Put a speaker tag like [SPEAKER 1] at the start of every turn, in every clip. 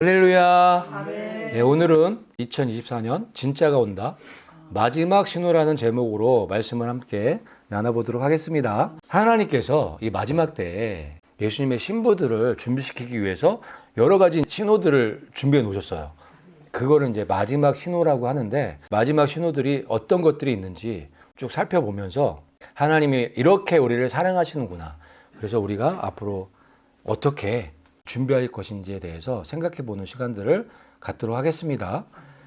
[SPEAKER 1] 할렐루야. 네, 오늘은 2024년 진짜가 온다. 마지막 신호라는 제목으로 말씀을 함께 나눠보도록 하겠습니다. 하나님께서 이 마지막 때에 예수님의 신부들을 준비시키기 위해서 여러 가지 신호들을 준비해 놓으셨어요. 그거를 이제 마지막 신호라고 하는데, 마지막 신호들이 어떤 것들이 있는지 쭉 살펴보면서 하나님이 이렇게 우리를 사랑하시는구나. 그래서 우리가 앞으로 어떻게 준비할 것인지에 대해서 생각해 보는 시간들을 갖도록 하겠습니다.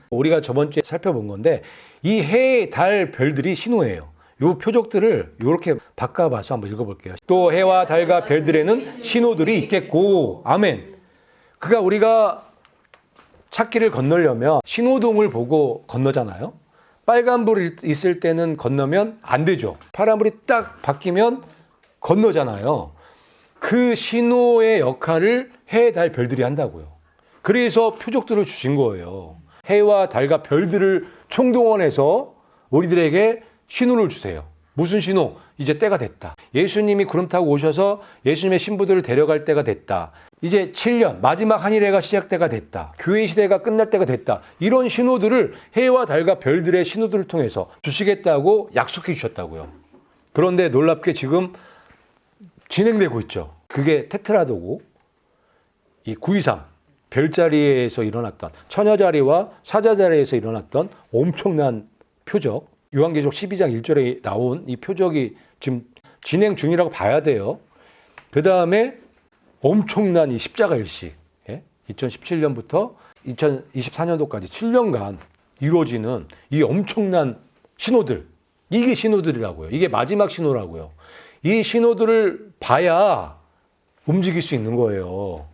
[SPEAKER 1] 우리가 저번 주에 살펴본 건데, 이 해, 달, 별들이 신호예요. 요 표적들을 이렇게 바꿔봐서 한번 읽어볼게요. 또 해와 달과 별들에는 신호들이 있겠고, 아멘. 그러니까 우리가 찾기를 건너려면 신호등을 보고 건너잖아요. 빨간불이 있을 때는 건너면 안 되죠. 파란불이 딱 바뀌면 건너잖아요. 그 신호의 역할을 해, 달, 별들이 한다고요. 그래서 표적들을 주신 거예요. 해와 달과 별들을 총동원해서 우리들에게 신호를 주세요. 무슨 신호? 이제 때가 됐다. 예수님이 구름 타고 오셔서 예수님의 신부들을 데려갈 때가 됐다. 이제 7년, 마지막 한일해가 시작 때가 됐다. 교회 시대가 끝날 때가 됐다. 이런 신호들을 해와 달과 별들의 신호들을 통해서 주시겠다고 약속해 주셨다고요. 그런데 놀랍게 지금 진행되고 있죠. 그게 테트라도고, 이 923 별자리에서 일어났던, 처녀자리와 사자자리에서 일어났던 엄청난 표적, 요한계시록 12장 1절에 나온 이 표적이 지금 진행 중이라고 봐야 돼요. 그 다음에 엄청난 이 십자가 일식, 2017년부터 2024년도까지 7년간 이루어지는 이 엄청난 신호들, 이게 신호들이라고요. 이게 마지막 신호라고요. 이 신호들을 봐야 움직일 수 있는 거예요.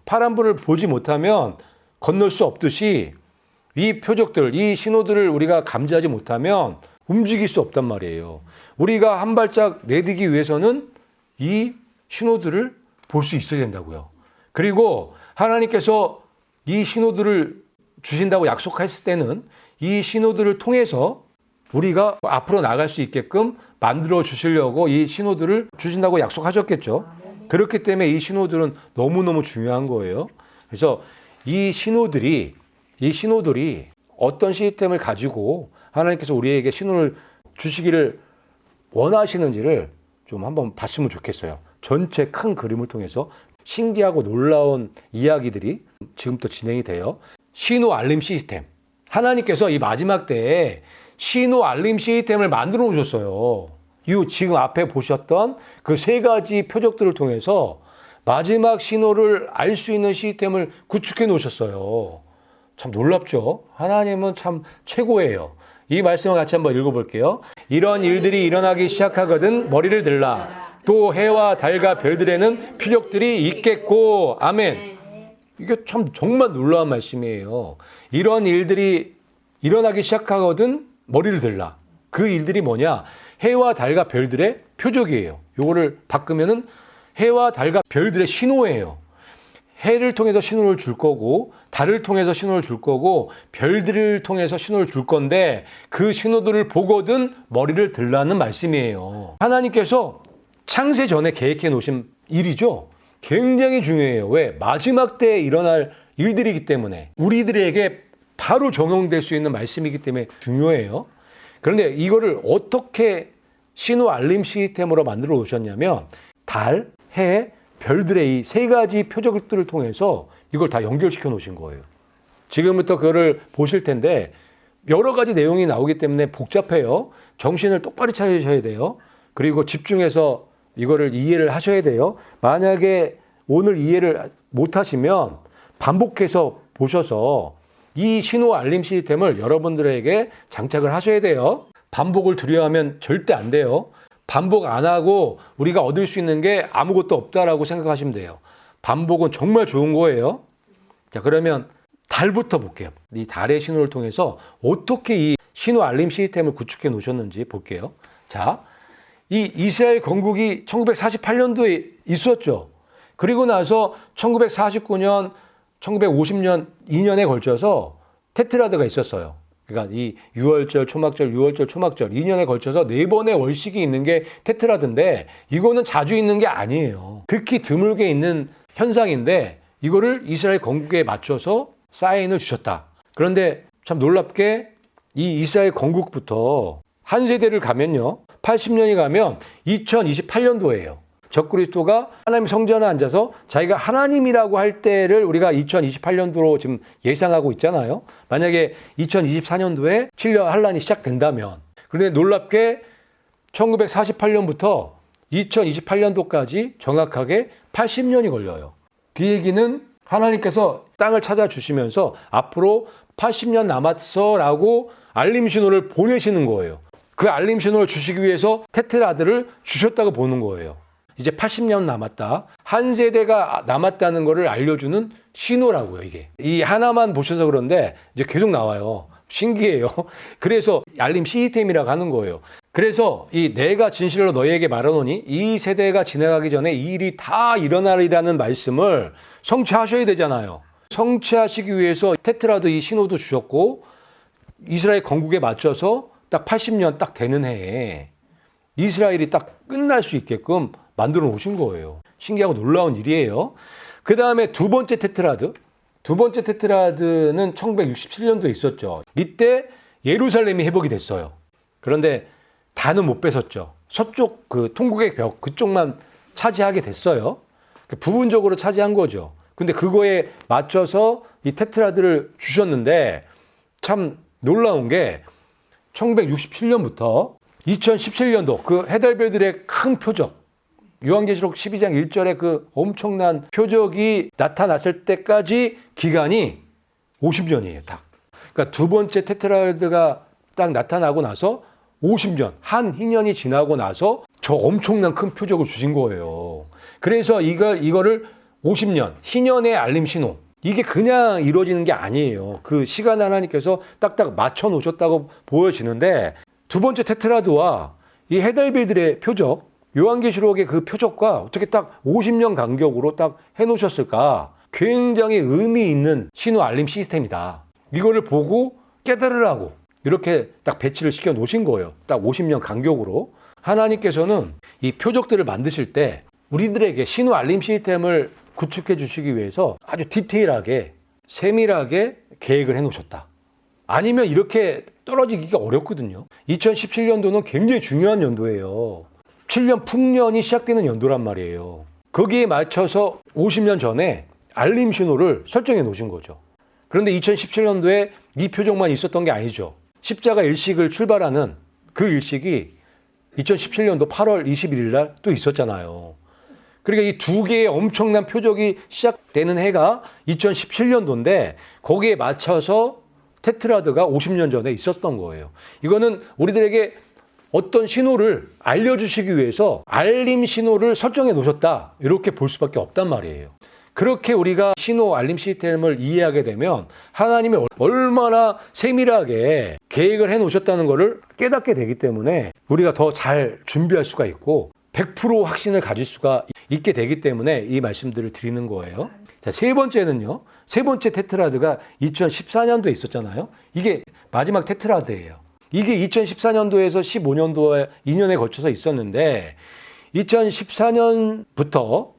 [SPEAKER 1] 파란불을 보지 못하면 건널 수 없듯이 이 표적들, 이 신호들을 우리가 감지하지 못하면 움직일 수 없단 말이에요. 우리가 한 발짝 내딛기 위해서는 이 신호들을 볼 수 있어야 된다고요. 그리고 하나님께서 이 신호들을 주신다고 약속했을 때는 이 신호들을 통해서 우리가 앞으로 나갈 수 있게끔 만들어 주시려고 이 신호들을 주신다고 약속하셨겠죠. 그렇기 때문에 이 신호들은 너무너무 중요한 거예요. 그래서 이 신호들이 어떤 시스템을 가지고 하나님께서 우리에게 신호를 주시기를 원하시는지를 좀 한번 봤으면 좋겠어요. 전체 큰 그림을 통해서 신기하고 놀라운 이야기들이 지금부터 진행이 돼요. 신호 알림 시스템. 하나님께서 이 마지막 때에 신호 알림 시스템을 만들어 놓으셨어요. 이 지금 앞에 보셨던 그 세 가지 표적들을 통해서 마지막 신호를 알 수 있는 시스템을 구축해 놓으셨어요. 참 놀랍죠? 하나님은 참 최고예요. 이 말씀을 같이 한번 읽어볼게요. 이런 일들이 일어나기 시작하거든 머리를 들라. 또 해와 달과 별들에는 표적들이 있겠고, 아멘. 이게 참 정말 놀라운 말씀이에요. 이런 일들이 일어나기 시작하거든 머리를 들라. 그 일들이 뭐냐? 해와 달과 별들의 표적이에요. 요거를 바꾸면은 해와 달과 별들의 신호예요. 해를 통해서 신호를 줄 거고, 달을 통해서 신호를 줄 거고, 별들을 통해서 신호를 줄 건데, 그 신호들을 보거든 머리를 들라는 말씀이에요. 하나님께서 창세 전에 계획해 놓으신 일이죠. 굉장히 중요해요. 왜? 마지막 때에 일어날 일들이기 때문에, 우리들에게 바로 적용될 수 있는 말씀이기 때문에 중요해요. 그런데 이거를 어떻게 신호 알림 시스템으로 만들어 놓으셨냐면, 달, 해, 별들의 이 세 가지 표적들을 통해서 이걸 다 연결시켜 놓으신 거예요. 지금부터 그거를 보실 텐데 여러 가지 내용이 나오기 때문에 복잡해요. 정신을 똑바로 차리셔야 돼요. 그리고 집중해서 이거를 이해를 하셔야 돼요. 만약에 오늘 이해를 못 하시면 반복해서 보셔서 이 신호 알림 시스템을 여러분들에게 장착을 하셔야 돼요. 반복을 두려워하면 절대 안 돼요. 반복 안 하고 우리가 얻을 수 있는 게 아무것도 없다라고 생각하시면 돼요. 반복은 정말 좋은 거예요. 자, 그러면 달부터 볼게요. 이 달의 신호를 통해서 어떻게 이 신호 알림 시스템을 구축해 놓으셨는지 볼게요. 자, 이 이스라엘 건국이 1948년도에 있었죠. 그리고 나서 1949년, 1950년 2년에 걸쳐서 테트라드가 있었어요. 그러니까 이 유월절, 초막절, 유월절, 초막절 2년에 걸쳐서 4번의 월식이 있는 게 테트라드인데 이거는 자주 있는 게 아니에요. 극히 드물게 있는 현상인데 이거를 이스라엘 건국에 맞춰서 사인을 주셨다. 그런데 참 놀랍게 이 이스라엘 건국부터 한 세대를 가면요. 80년이 가면 2028년도예요. 적그리스도가 하나님 성전에 앉아서 자기가 하나님이라고 할 때를 우리가 2028년도로 지금 예상하고 있잖아요. 만약에 2024년도에 7년 환란이 시작된다면. 그런데 놀랍게 1948년부터 2028년도까지 정확하게 80년이 걸려요. 그 얘기는 하나님께서 땅을 찾아주시면서 앞으로 80년 남았어라고 알림 신호를 보내시는 거예요. 그 알림 신호를 주시기 위해서 테트라드를 주셨다고 보는 거예요. 이제 80년 남았다. 한 세대가 남았다는 것을 알려주는 신호라고요, 이게. 이 하나만 보셔서 그런데 이제 계속 나와요. 신기해요. 그래서 알림 시스템이라고 하는 거예요. 그래서 이 내가 진실로 너희에게 말하노니 이 세대가 지나가기 전에 이 일이 다 일어나리라는 말씀을 성취하셔야 되잖아요. 성취하시기 위해서 테트라드 이 신호도 주셨고 이스라엘 건국에 맞춰서 딱 80년 딱 되는 해에 이스라엘이 딱 끝날 수 있게끔 만들어 놓으신 거예요. 신기하고 놀라운 일이에요. 그 다음에 두 번째 테트라드. 두 번째 테트라드는 1967년도에 있었죠. 이때 예루살렘이 회복이 됐어요. 그런데 다는 못 뺏었죠. 서쪽 그 통곡의 벽 그쪽만 차지하게 됐어요. 부분적으로 차지한 거죠. 근데 그거에 맞춰서 이 테트라드를 주셨는데 참 놀라운 게 1967년부터 2017년도 그 해달별들의 큰 표적 요한계시록 12장 1절에 그 엄청난 표적이 나타났을 때까지 기간이 50년이에요. 딱. 그러니까 두 번째 테트라드가 딱 나타나고 나서 50년, 한 희년이 지나고 나서 저 엄청난 큰 표적을 주신 거예요. 그래서 이거를 50년, 희년의 알림 신호. 이게 그냥 이루어지는 게 아니에요. 그 시간 하나님께서 딱딱 맞춰 놓으셨다고 보여지는데 두 번째 테트라드와 이 해달별들의 표적, 요한계시록의 그 표적과 어떻게 딱 50년 간격으로 딱 해놓으셨을까? 굉장히 의미 있는 신호 알림 시스템이다. 이거를 보고 깨달으라고 이렇게 딱 배치를 시켜 놓으신 거예요. 딱 50년 간격으로. 하나님께서는 이 표적들을 만드실 때 우리들에게 신호 알림 시스템을 구축해 주시기 위해서 아주 디테일하게 세밀하게 계획을 해 놓으셨다. 아니면 이렇게 떨어지기가 어렵거든요. 2017년도는 굉장히 중요한 연도예요. 7년 풍년이 시작되는 연도란 말이에요. 거기에 맞춰서 50년 전에 알림 신호를 설정해 놓으신 거죠. 그런데 2017년도에 이 표적만 있었던 게 아니죠. 십자가 일식을 출발하는 그 일식이 2017년도 8월 21일 날 또 있었잖아요. 그러니까 이 두 개의 엄청난 표적이 시작되는 해가 2017년도인데 거기에 맞춰서 테트라드가 50년 전에 있었던 거예요. 이거는 우리들에게 어떤 신호를 알려주시기 위해서 알림 신호를 설정해 놓으셨다. 이렇게 볼 수밖에 없단 말이에요. 그렇게 우리가 신호 알림 시스템을 이해하게 되면 하나님이 얼마나 세밀하게 계획을 해 놓으셨다는 것을 깨닫게 되기 때문에 우리가 더 잘 준비할 수가 있고 100% 확신을 가질 수가 있게 되기 때문에 이 말씀들을 드리는 거예요. 자, 세 번째는요. 세 번째 테트라드가 2014년도에 있었잖아요. 이게 마지막 테트라드예요. 이게 2014년도에서 15년도에 2년에 걸쳐서 있었는데 2014년부터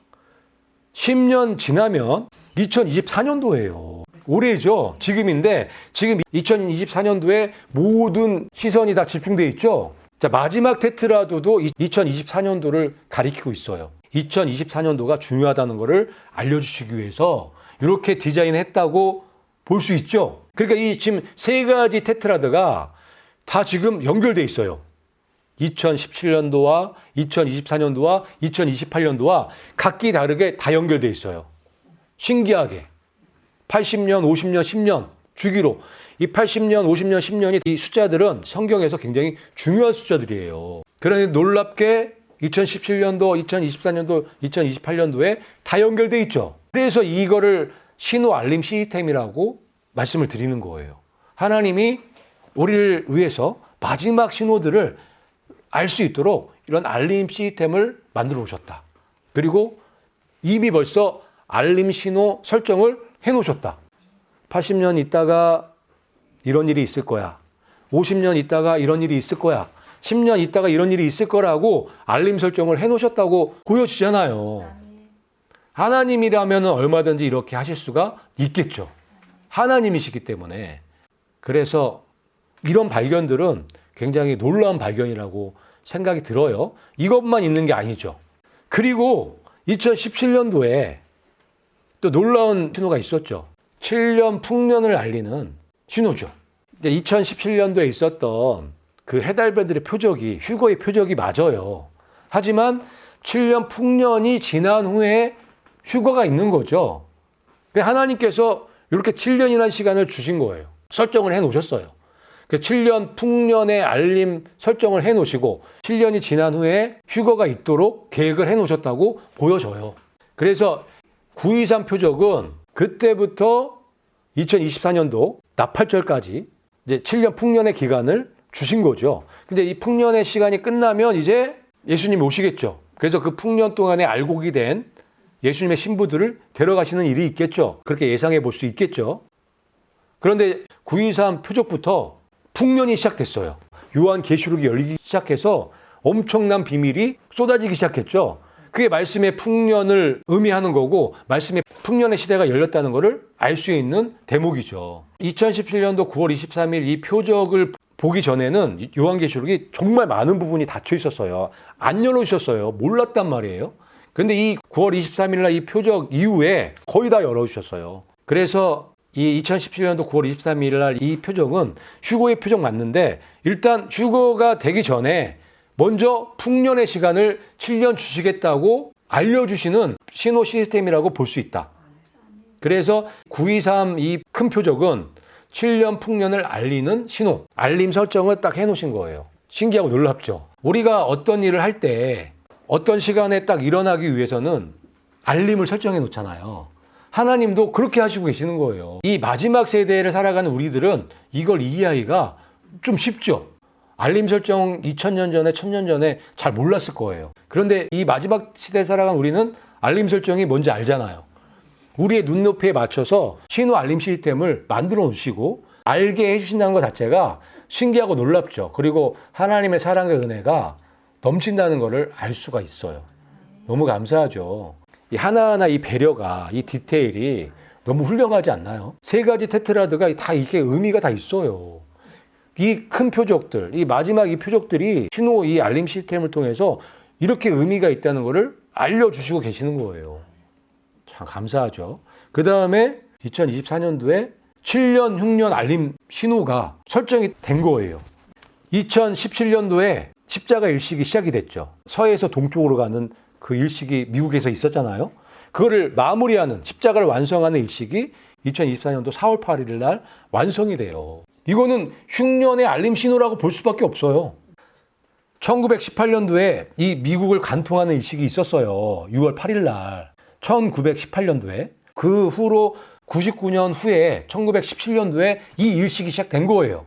[SPEAKER 1] 10년 지나면 2024년도예요. 올해죠. 지금인데 지금 2024년도에 모든 시선이 다 집중돼 있죠. 자, 마지막 테트라도도 2024년도를 가리키고 있어요. 2024년도가 중요하다는 것을 알려주시기 위해서 이렇게 디자인했다고 볼 수 있죠. 그러니까 이 지금 세 가지 테트라드가 다 지금 연결돼 있어요. 2017년도와 2024년도와 2028년도와 각기 다르게 다 연결돼 있어요. 신기하게 80년, 50년, 10년 주기로 이 80년, 50년, 10년이 이 숫자들은 성경에서 굉장히 중요한 숫자들이에요. 그러니 놀랍게 2017년도, 2024년도, 2028년도에 다 연결돼 있죠. 그래서 이거를 신호 알림 시스템이라고 말씀을 드리는 거예요. 하나님이 우리를 위해서 마지막 신호들을 알 수 있도록 이런 알림 시스템을 만들어 오셨다. 그리고 이미 벌써 알림 신호 설정을 해 놓으셨다. 80년 있다가 이런 일이 있을 거야. 50년 있다가 이런 일이 있을 거야. 10년 있다가 이런 일이 있을 거라고 알림 설정을 해 놓으셨다고 보여지잖아요. 하나님이라면 얼마든지 이렇게 하실 수가 있겠죠. 하나님이시기 때문에. 그래서 이런 발견들은 굉장히 놀라운 발견이라고 생각이 들어요. 이것만 있는 게 아니죠. 그리고 2017년도에 또 놀라운 신호가 있었죠. 7년 풍년을 알리는 신호죠. 2017년도에 있었던 그 해달배들의 표적이 휴거의 표적이 맞아요. 하지만 7년 풍년이 지난 후에 휴거가 있는 거죠. 하나님께서 이렇게 7년이라는 시간을 주신 거예요. 설정을 해 놓으셨어요. 7년 풍년의 알림 설정을 해 놓으시고 7년이 지난 후에 휴거가 있도록 계획을 해 놓으셨다고 보여져요. 그래서 923 표적은 그때부터 2024년도 나팔절까지 이제 7년 풍년의 기간을 주신 거죠. 근데 이 풍년의 시간이 끝나면 이제 예수님이 오시겠죠. 그래서 그 풍년 동안에 알곡이 된 예수님의 신부들을 데려가시는 일이 있겠죠. 그렇게 예상해 볼 수 있겠죠. 그런데 923 표적부터 풍년이 시작됐어요. 요한계시록이 열리기 시작해서 엄청난 비밀이 쏟아지기 시작했죠. 그게 말씀의 풍년을 의미하는 거고 말씀의 풍년의 시대가 열렸다는 것을 알 수 있는 대목이죠. 2017년도 9월 23일 이 표적을 보기 전에는 요한계시록이 정말 많은 부분이 닫혀 있었어요. 안 열어주셨어요. 몰랐단 말이에요. 근데 이 9월 23일 날 이 표적 이후에 거의 다 열어주셨어요. 그래서 이 2017년도 9월 23일 날 이 표적은 휴거의 표적 맞는데 일단 휴거가 되기 전에 먼저 풍년의 시간을 7년 주시겠다고 알려주시는 신호 시스템이라고 볼 수 있다. 그래서 923 이 큰 표적은 7년 풍년을 알리는 신호, 알림 설정을 딱 해놓으신 거예요. 신기하고 놀랍죠. 우리가 어떤 일을 할 때 어떤 시간에 딱 일어나기 위해서는 알림을 설정해 놓잖아요. 하나님도 그렇게 하시고 계시는 거예요. 이 마지막 세대를 살아가는 우리들은 이걸 이해하기가 좀 쉽죠. 알림 설정 2000년 전에 1000년 전에 잘 몰랐을 거예요. 그런데 이 마지막 시대에 살아가는 우리는 알림 설정이 뭔지 알잖아요. 우리의 눈높이에 맞춰서 신호 알림 시스템을 만들어 놓으시고 알게 해주신다는 것 자체가 신기하고 놀랍죠. 그리고 하나님의 사랑의 은혜가 넘친다는 것을 알 수가 있어요. 너무 감사하죠. 이 하나하나 이 배려가, 이 디테일이 너무 훌륭하지 않나요? 세 가지 테트라드가 다 이게 의미가 다 있어요. 이 큰 표적들, 이 마지막 이 표적들이 신호 이 알림 시스템을 통해서 이렇게 의미가 있다는 것을 알려주시고 계시는 거예요. 참 감사하죠. 그 다음에 2024년도에 7년 흉년 알림 신호가 설정이 된 거예요. 2017년도에 십자가 일식이 시작이 됐죠. 서해에서 동쪽으로 가는 그 일식이 미국에서 있었잖아요. 그거를 마무리하는 십자가를 완성하는 일식이 2024년도 4월 8일 날 완성이 돼요. 이거는 흉년의 알림 신호라고 볼 수밖에 없어요. 1918년도에 이 미국을 관통하는 일식이 있었어요. 6월 8일 날 1918년도에 그 후로 99년 후에 1917년도에 이 일식이 시작된 거예요.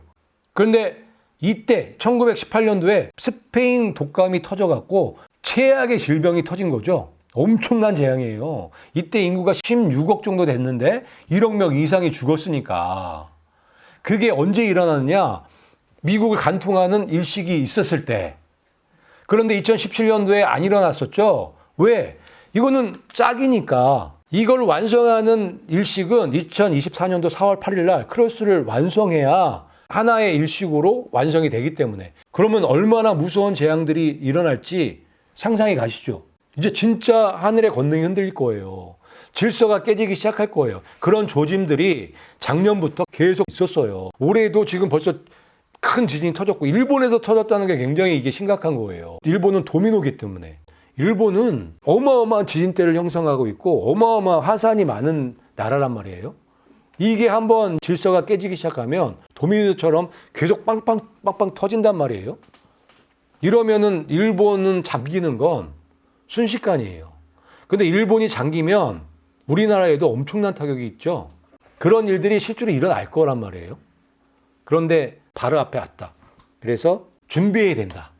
[SPEAKER 1] 그런데 이때 1918년도에 스페인 독감이 터져갖고 최악의 질병이 터진 거죠. 엄청난 재앙이에요. 이때 인구가 16억 정도 됐는데 1억 명 이상이 죽었으니까. 그게 언제 일어났느냐? 미국을 관통하는 일식이 있었을 때. 그런데 2017년도에 안 일어났었죠. 왜? 이거는 짝이니까. 이걸 완성하는 일식은 2024년도 4월 8일 날 크로스를 완성해야 하나의 일식으로 완성이 되기 때문에. 그러면 얼마나 무서운 재앙들이 일어날지 상상이 가시죠. 이제 진짜 하늘의 권능이 흔들릴 거예요. 질서가 깨지기 시작할 거예요. 그런 조짐들이 작년부터 계속 있었어요. 올해도 지금 벌써 큰 지진이 터졌고 일본에서 터졌다는 게 굉장히 이게 심각한 거예요. 일본은 도미노기 때문에. 일본은 어마어마한 지진대를 형성하고 있고 어마어마한 화산이 많은 나라란 말이에요. 이게 한번 질서가 깨지기 시작하면 도미노처럼 계속 빵빵 터진단 말이에요. 이러면은 일본은 잠기는 건 순식간이에요. 근데 일본이 잠기면 우리나라에도 엄청난 타격이 있죠. 그런 일들이 실제로 일어날 거란 말이에요. 그런데 바로 앞에 왔다. 그래서 준비해야 된다.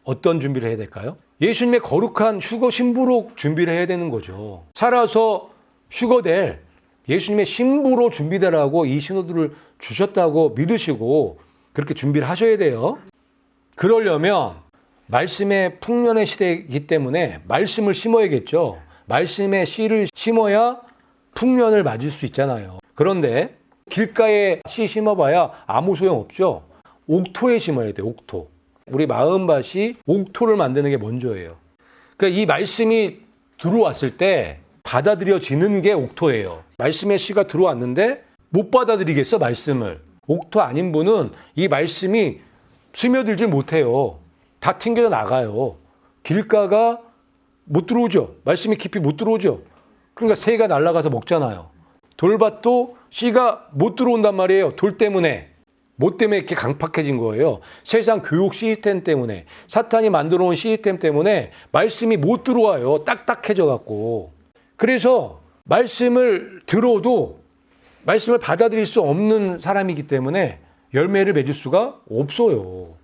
[SPEAKER 1] 어떤 준비를 해야 될까요? 예수님의 거룩한 휴거 신부로 준비를 해야 되는 거죠. 살아서 휴거될 예수님의 신부로 준비되라고 이 신호들을 주셨다고 믿으시고 그렇게 준비를 하셔야 돼요. 그러려면 말씀의 풍년의 시대이기 때문에 말씀을 심어야겠죠. 말씀의 씨를 심어야 풍년을 맞을 수 있잖아요. 그런데 길가에 씨 심어봐야 아무 소용없죠. 옥토에 심어야 돼요. 옥토. 우리 마음밭이 옥토를 만드는 게 먼저예요. 그러니까 이 말씀이 들어왔을 때 받아들여지는 게 옥토예요. 말씀의 씨가 들어왔는데 못 받아들이겠어, 말씀을. 옥토 아닌 분은 이 말씀이 스며들질 못해요. 다 튕겨 나가요. 길가가 못 들어오죠. 말씀이 깊이 못 들어오죠. 그러니까 새가 날아가서 먹잖아요. 돌밭도 씨가 못 들어온단 말이에요. 돌 때문에. 뭐 때문에 이렇게 강팍해진 거예요? 세상 교육 시스템 때문에, 사탄이 만들어 온 시스템 때문에 말씀이 못 들어와요. 딱딱해져 갖고. 그래서 말씀을 들어도 말씀을 받아들일 수 없는 사람이기 때문에 열매를 맺을 수가 없어요.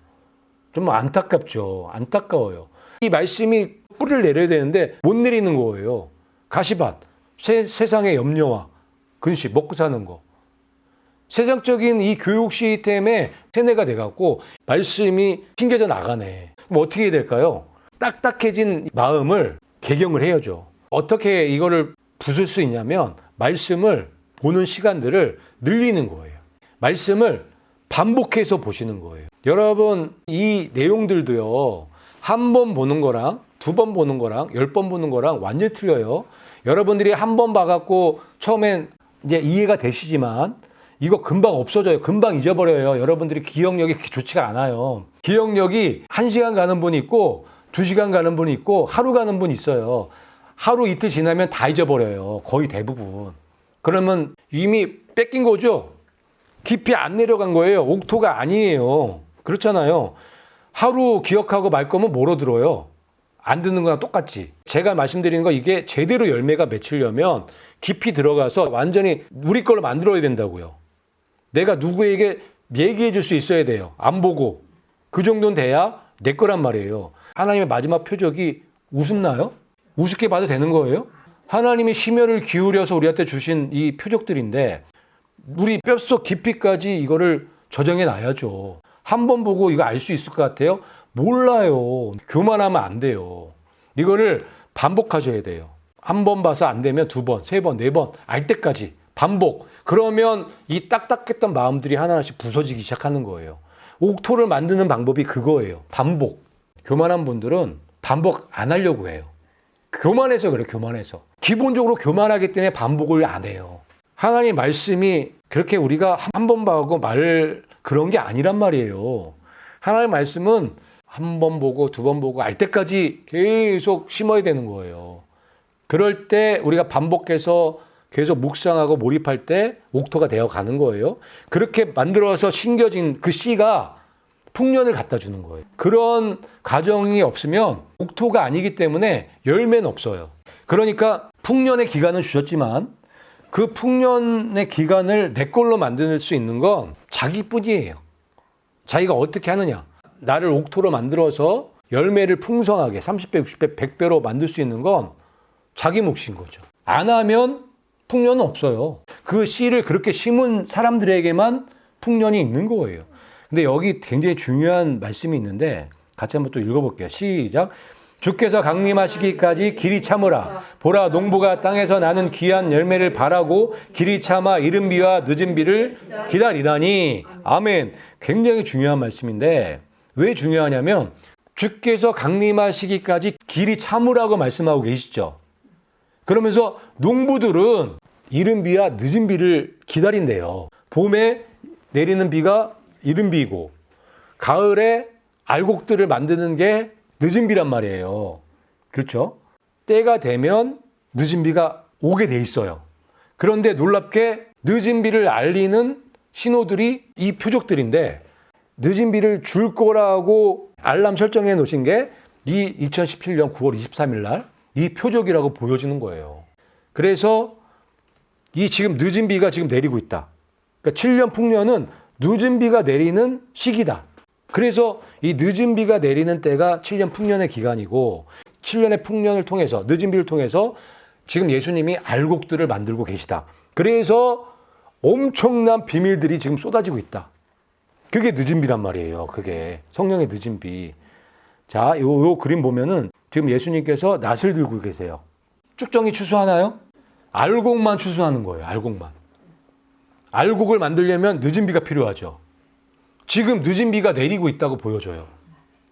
[SPEAKER 1] 좀 안타깝죠. 안타까워요. 이 말씀이 뿌리를 내려야 되는데 못 내리는 거예요. 가시밭, 세상의 염려와 근심, 먹고 사는 거. 세상적인 이 교육 시스템에 세뇌가 돼갖고 말씀이 튕겨져 나가네. 그럼 어떻게 해야 될까요? 딱딱해진 마음을 개경을 해야죠. 어떻게 이거를 부술 수 있냐면 말씀을 보는 시간들을 늘리는 거예요. 말씀을 반복해서 보시는 거예요. 여러분, 이 내용들도요, 한 번 보는 거랑 두 번 보는 거랑 10번 보는 거랑 완전히 틀려요. 여러분들이 한 번 봐갖고 처음엔 이제 이해가 되시지만 이거 금방 없어져요. 금방 잊어버려요. 여러분들이 기억력이 그렇게 좋지가 않아요. 기억력이 1시간 가는 분이 있고 2시간 가는 분이 있고 하루 가는 분이 있어요. 하루 이틀 지나면 다 잊어버려요. 거의 대부분. 그러면 이미 뺏긴 거죠. 깊이 안 내려간 거예요. 옥토가 아니에요. 그렇잖아요. 하루 기억하고 말 거면 뭐로 들어요? 안 듣는 거랑 똑같지. 제가 말씀드리는 거 이게 제대로 열매가 맺히려면 깊이 들어가서 완전히 우리 걸로 만들어야 된다고요. 내가 누구에게 얘기해 줄 수 있어야 돼요. 안 보고. 그 정도는 돼야 내 거란 말이에요. 하나님의 마지막 표적이 우습나요? 우습게 봐도 되는 거예요? 하나님이 심혈을 기울여서 우리한테 주신 이 표적들인데 우리 뼛속 깊이까지 이거를 저장해 놔야죠. 한 번 보고 이거 알 수 있을 것 같아요? 몰라요. 교만하면 안 돼요. 이거를 반복하셔야 돼요. 한 번 봐서 안 되면 2번, 3번, 4번 알 때까지 반복. 그러면 이 딱딱했던 마음들이 하나씩 부서지기 시작하는 거예요. 옥토를 만드는 방법이 그거예요. 반복. 교만한 분들은 반복 안 하려고 해요. 교만해서 그래요. 교만해서. 기본적으로 교만하기 때문에 반복을 안 해요. 하나님 말씀이 그렇게 우리가 한 번 보고 말 그런 게 아니란 말이에요. 하나님 말씀은 한 번 보고 2번 보고 알 때까지 계속 심어야 되는 거예요. 그럴 때 우리가 반복해서 계속 묵상하고 몰입할 때 옥토가 되어 가는 거예요. 그렇게 만들어서 심겨진 그 씨가 풍년을 갖다 주는 거예요. 그런 과정이 없으면 옥토가 아니기 때문에 열매는 없어요. 그러니까 풍년의 기간은 주셨지만 그 풍년의 기간을 내 걸로 만들 수 있는 건 자기뿐이에요. 자기가 어떻게 하느냐. 나를 옥토로 만들어서 열매를 풍성하게 30배, 60배, 100배로 만들 수 있는 건 자기 몫인 거죠. 안 하면 풍년은 없어요. 그 씨를 그렇게 심은 사람들에게만 풍년이 있는 거예요. 근데 여기 굉장히 중요한 말씀이 있는데 같이 한번 또 읽어볼게요. 시작. 주께서 강림하시기까지 길이 참으라. 보라, 농부가 땅에서 나는 귀한 열매를 바라고 길이 참아 이른 비와 늦은 비를 기다리다니. 아멘. 굉장히 중요한 말씀인데 왜 중요하냐면 주께서 강림하시기까지 길이 참으라고 말씀하고 계시죠. 그러면서 농부들은 이른 비와 늦은 비를 기다린대요. 봄에 내리는 비가 이른 비고 가을에 알곡들을 만드는 게 늦은 비란 말이에요. 그렇죠? 때가 되면 늦은 비가 오게 돼 있어요. 그런데 놀랍게 늦은 비를 알리는 신호들이 이 표적들인데 늦은 비를 줄 거라고 알람 설정해 놓으신 게 이 2017년 9월 23일 날 이 표적이라고 보여지는 거예요. 그래서 이 지금 늦은 비가 지금 내리고 있다. 그러니까 7년 풍년은 늦은 비가 내리는 시기다. 그래서 이 늦은 비가 내리는 때가 7년 풍년의 기간이고 7년의 풍년을 통해서 늦은 비를 통해서 지금 예수님이 알곡들을 만들고 계시다. 그래서 엄청난 비밀들이 지금 쏟아지고 있다. 그게 늦은 비란 말이에요. 그게 성령의 늦은 비. 자, 요 그림 보면은 지금 예수님께서 낫을 들고 계세요. 쭉정이 추수하나요? 알곡만 추수하는 거예요. 알곡만. 알곡을 만들려면 늦은 비가 필요하죠. 지금 늦은 비가 내리고 있다고 보여져요.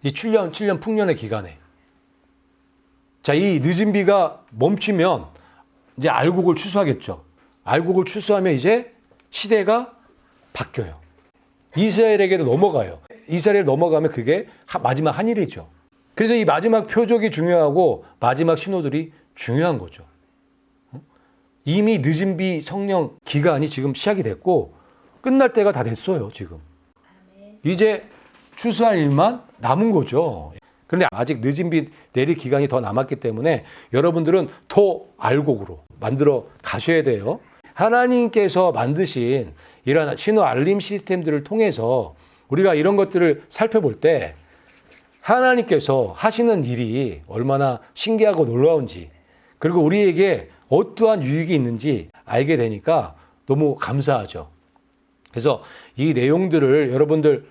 [SPEAKER 1] 이 7년 풍년의 기간에. 자, 이 늦은 비가 멈추면 이제 알곡을 추수하겠죠. 알곡을 추수하면 이제 시대가 바뀌어요. 이스라엘에게도 넘어가요. 이스라엘 넘어가면 그게 마지막 한일이죠. 그래서 이 마지막 표적이 중요하고 마지막 신호들이 중요한 거죠. 이미 늦은 비 성령 기간이 지금 시작이 됐고 끝날 때가 다 됐어요. 지금. 이제 추수할 일만 남은 거죠. 그런데 아직 늦은 비 내릴 기간이 더 남았기 때문에 여러분들은 더 알곡으로 만들어 가셔야 돼요. 하나님께서 만드신 이런 신호 알림 시스템들을 통해서 우리가 이런 것들을 살펴볼 때 하나님께서 하시는 일이 얼마나 신기하고 놀라운지, 그리고 우리에게 어떠한 유익이 있는지 알게 되니까 너무 감사하죠. 그래서 이 내용들을 여러분들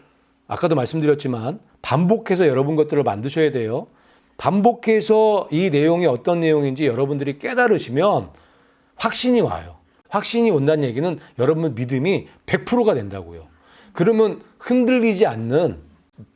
[SPEAKER 1] 아까도 말씀드렸지만 반복해서 여러분 것들을 만드셔야 돼요. 반복해서 이 내용이 어떤 내용인지 여러분들이 깨달으시면 확신이 와요. 확신이 온다는 얘기는 여러분 믿음이 100%가 된다고요. 그러면 흔들리지 않는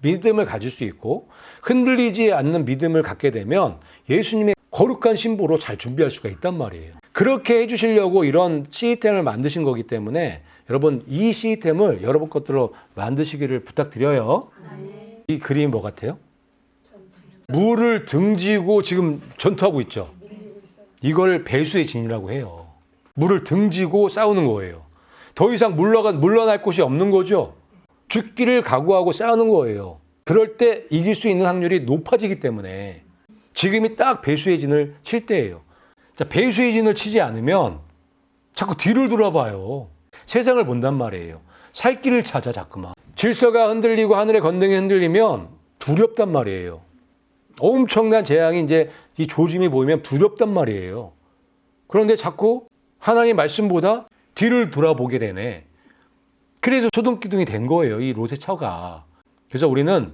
[SPEAKER 1] 믿음을 가질 수 있고, 흔들리지 않는 믿음을 갖게 되면 예수님의 거룩한 신부로 잘 준비할 수가 있단 말이에요. 그렇게 해주시려고 이런 시스템을 만드신 거기 때문에 여러분 이 시스템을 여러분 것들로 만드시기를 부탁드려요. 이 그림이 뭐 같아요? 물을 등지고 지금 전투하고 있죠. 이걸 배수의 진이라고 해요. 물을 등지고 싸우는 거예요. 더 이상 물러날 곳이 없는 거죠. 죽기를 각오하고 싸우는 거예요. 그럴 때 이길 수 있는 확률이 높아지기 때문에 지금이 딱 배수의 진을 칠 때예요. 자, 배수의 진을 치지 않으면 자꾸 뒤를 돌아봐요. 세상을 본단 말이에요. 살 길을 찾아 자꾸만. 질서가 흔들리고 하늘의 건등이 흔들리면 두렵단 말이에요. 엄청난 재앙이 이제 이 조짐이 보이면 두렵단 말이에요. 그런데 자꾸 하나님의 말씀보다 뒤를 돌아보게 되네. 그래서 소동기둥이 된 거예요. 이 롯의 처가. 그래서 우리는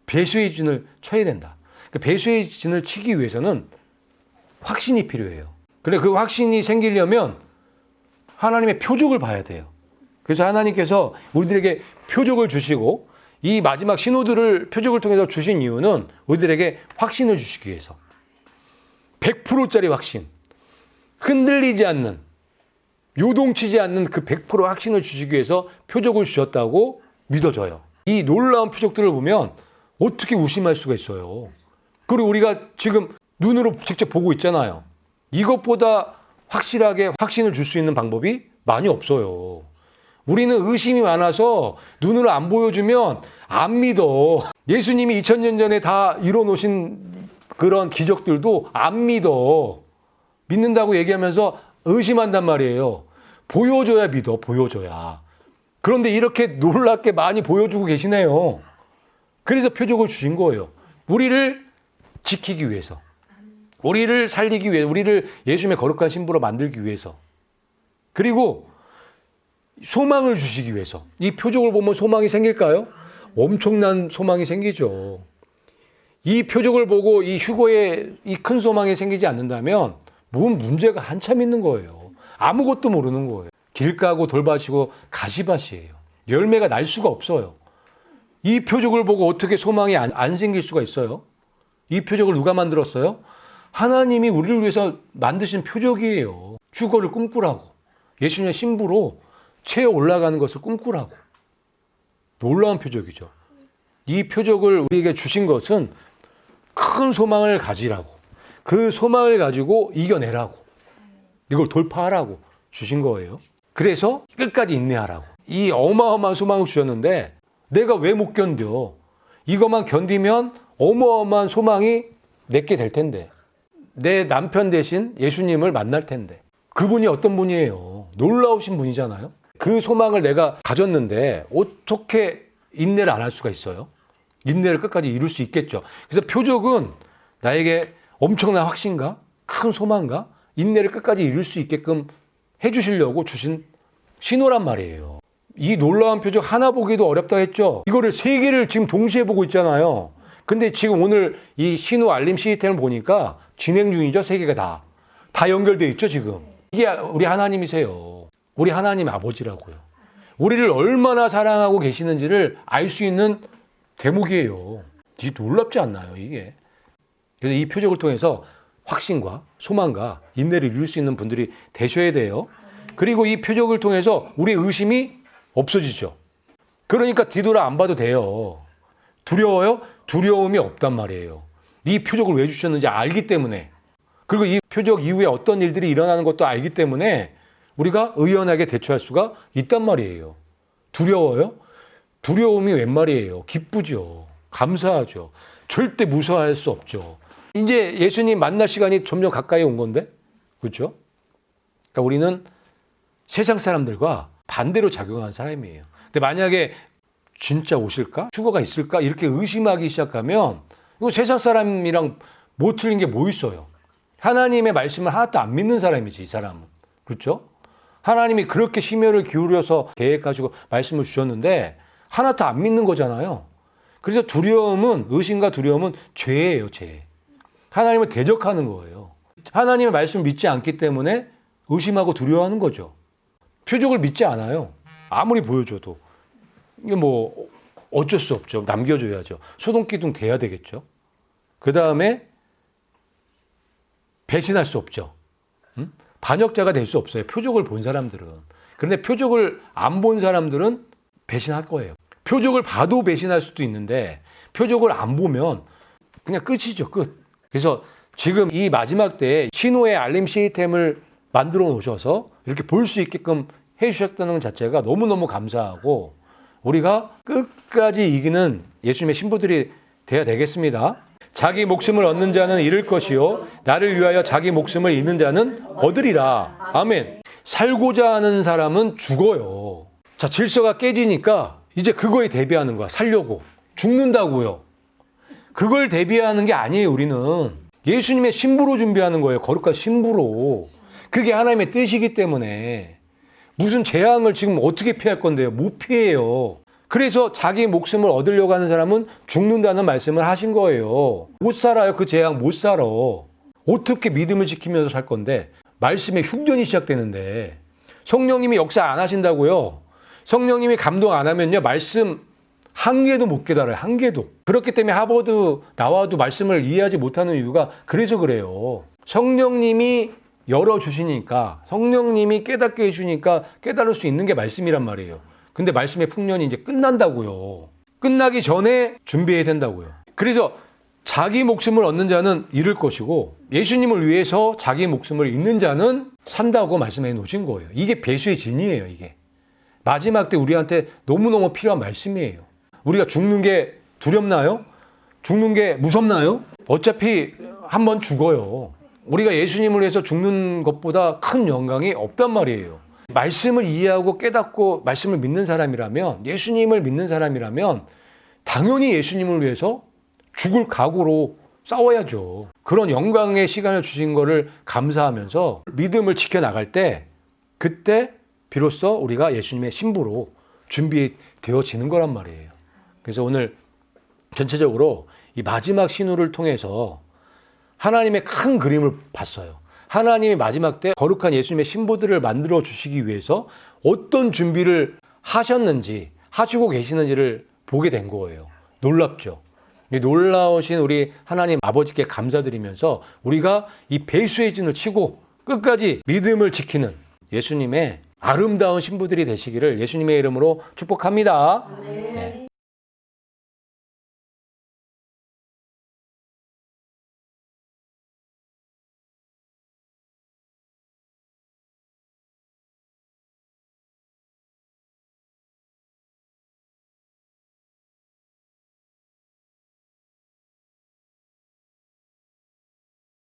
[SPEAKER 1] 배수의 진을 쳐야 된다. 그 배수의 진을 치기 위해서는 확신이 필요해요. 근데 그 확신이 생기려면 하나님의 표적을 봐야 돼요. 그래서 하나님께서 우리들에게 표적을 주시고 이 마지막 신호들을 표적을 통해서 주신 이유는 우리들에게 확신을 주시기 위해서. 100%짜리 확신. 흔들리지 않는, 요동치지 않는 그 100% 확신을 주시기 위해서 표적을 주셨다고 믿어져요. 이 놀라운 표적들을 보면 어떻게 의심할 수가 있어요. 그리고 우리가 지금 눈으로 직접 보고 있잖아요. 이것보다 확실하게 확신을 줄 수 있는 방법이 많이 없어요. 우리는 의심이 많아서 눈으로 안 보여주면 안 믿어. 예수님이 2000년 전에 다 이뤄놓으신 그런 기적들도 안 믿어. 믿는다고 얘기하면서 의심한단 말이에요. 보여줘야 믿어, 보여줘야. 그런데 이렇게 놀랍게 많이 보여주고 계시네요. 그래서 표적을 주신 거예요. 우리를 지키기 위해서. 우리를 살리기 위해서. 우리를 예수님의 거룩한 신부로 만들기 위해서. 그리고 소망을 주시기 위해서. 이 표적을 보면 소망이 생길까요? 엄청난 소망이 생기죠. 이 표적을 보고 이 휴거에 이 큰 소망이 생기지 않는다면 뭔 문제가 한참 있는 거예요. 아무것도 모르는 거예요. 길 까고 돌밭이고 가시밭이에요. 열매가 날 수가 없어요. 이 표적을 보고 어떻게 소망이 안 생길 수가 있어요? 이 표적을 누가 만들었어요? 하나님이 우리를 위해서 만드신 표적이에요. 휴거를 꿈꾸라고. 예수님의 신부로 채에 올라가는 것을 꿈꾸라고. 놀라운 표적이죠. 이 표적을 우리에게 주신 것은 큰 소망을 가지라고. 그 소망을 가지고 이겨내라고. 이걸 돌파하라고 주신 거예요. 그래서 끝까지 인내하라고. 이 어마어마한 소망을 주셨는데 내가 왜 못 견뎌? 이것만 견디면 어마어마한 소망이 내게 될 텐데. 내 남편 대신 예수님을 만날 텐데. 그분이 어떤 분이에요? 놀라우신 분이잖아요. 그 소망을 내가 가졌는데 어떻게 인내를 안 할 수가 있어요? 인내를 끝까지 이룰 수 있겠죠. 그래서 표적은 나에게 엄청난 확신과 큰 소망과 인내를 끝까지 이룰 수 있게끔 해주시려고 주신 신호란 말이에요. 이 놀라운 표적 하나 보기도 어렵다 했죠. 이거를 세 개를 지금 동시에 보고 있잖아요. 근데 지금 오늘 이 신호 알림 시스템을 보니까 진행 중이죠. 세 개가 다. 다 연결돼 있죠, 지금. 이게 우리 하나님이세요. 우리 하나님 아버지라고요. 우리를 얼마나 사랑하고 계시는지를 알 수 있는 대목이에요. 이게 놀랍지 않나요, 이게? 그래서 이 표적을 통해서 확신과 소망과 인내를 이룰 수 있는 분들이 되셔야 돼요. 그리고 이 표적을 통해서 우리의 의심이 없어지죠. 그러니까 뒤돌아 안 봐도 돼요. 두려워요? 두려움이 없단 말이에요. 이 표적을 왜 주셨는지 알기 때문에. 그리고 이 표적 이후에 어떤 일들이 일어나는 것도 알기 때문에 우리가 의연하게 대처할 수가 있단 말이에요. 두려워요? 두려움이 웬 말이에요? 기쁘죠. 감사하죠. 절대 무서워할 수 없죠. 이제 예수님 만날 시간이 점점 가까이 온 건데, 그렇죠? 그러니까 우리는 세상 사람들과 반대로 작용하는 사람이에요. 근데 만약에 진짜 오실까? 휴거가 있을까? 이렇게 의심하기 시작하면 이거 세상 사람이랑 뭐 틀린 게 뭐 있어요? 하나님의 말씀을 하나도 안 믿는 사람이지, 이 사람은. 그렇죠? 하나님이 그렇게 심혈을 기울여서 계획하시고 말씀을 주셨는데 하나도 안 믿는 거잖아요. 그래서 두려움은, 의심과 두려움은 죄예요, 죄. 하나님을 대적하는 거예요. 하나님의 말씀을 믿지 않기 때문에 의심하고 두려워하는 거죠. 표적을 믿지 않아요. 아무리 보여줘도. 이게 뭐 어쩔 수 없죠. 남겨줘야죠. 소동기둥 돼야 되겠죠. 그 다음에 배신할 수 없죠. 반역자가 될 수 없어요. 표적을 본 사람들은. 그런데 표적을 안 본 사람들은 배신할 거예요. 표적을 봐도 배신할 수도 있는데 표적을 안 보면 그냥 끝이죠. 끝. 그래서 지금 이 마지막 때에 신호의 알림 시스템을 만들어 놓으셔서 이렇게 볼 수 있게끔 해주셨다는 것 자체가 너무너무 감사하고 우리가 끝까지 이기는 예수님의 신부들이 돼야 되겠습니다. 자기 목숨을 얻는 자는 잃을 것이요 나를 위하여 자기 목숨을 잃는 자는 얻으리라. 아멘. 살고자 하는 사람은 죽어요. 자, 질서가 깨지니까 이제 그거에 대비하는 거야. 살려고. 죽는다고요. 그걸 대비하는 게 아니에요. 우리는 예수님의 신부로 준비하는 거예요. 거룩한 신부로. 그게 하나님의 뜻이기 때문에 무슨 재앙을 지금 어떻게 피할 건데요? 못 피해요. 그래서 자기 목숨을 얻으려고 하는 사람은 죽는다는 말씀을 하신 거예요. 못 살아요. 그 재앙 못 살아. 어떻게 믿음을 지키면서 살 건데 말씀의 흉전이 시작되는데 성령님이 역사 안 하신다고요. 성령님이 감동 안 하면요. 말씀 한 개도 못 깨달아요. 한 개도. 그렇기 때문에 하버드 나와도 말씀을 이해하지 못하는 이유가 그래서 그래요. 성령님이 열어주시니까 성령님이 깨닫게 해주니까 깨달을 수 있는 게 말씀이란 말이에요. 근데 말씀의 풍년이 이제 끝난다고요. 끝나기 전에 준비해야 된다고요. 그래서 자기 목숨을 얻는 자는 잃을 것이고 예수님을 위해서 자기 목숨을 잃는 자는 산다고 말씀해 놓으신 거예요. 이게 배수의 진리예요. 이게. 마지막 때 우리한테 너무너무 필요한 말씀이에요. 우리가 죽는 게 두렵나요? 죽는 게 무섭나요? 어차피 한번 죽어요. 우리가 예수님을 위해서 죽는 것보다 큰 영광이 없단 말이에요. 말씀을 이해하고 깨닫고 말씀을 믿는 사람이라면, 예수님을 믿는 사람이라면 당연히 예수님을 위해서 죽을 각오로 싸워야죠. 그런 영광의 시간을 주신 거를 감사하면서 믿음을 지켜나갈 때 그때 비로소 우리가 예수님의 신부로 준비되어지는 거란 말이에요. 그래서 오늘 전체적으로 이 마지막 신호를 통해서 하나님의 큰 그림을 봤어요. 하나님이 마지막 때 거룩한 예수님의 신부들을 만들어 주시기 위해서 어떤 준비를 하셨는지, 하시고 계시는지를 보게 된 거예요. 놀랍죠? 놀라우신 우리 하나님 아버지께 감사드리면서 우리가 이 배수의 진을 치고 끝까지 믿음을 지키는 예수님의 아름다운 신부들이 되시기를 예수님의 이름으로 축복합니다. 네.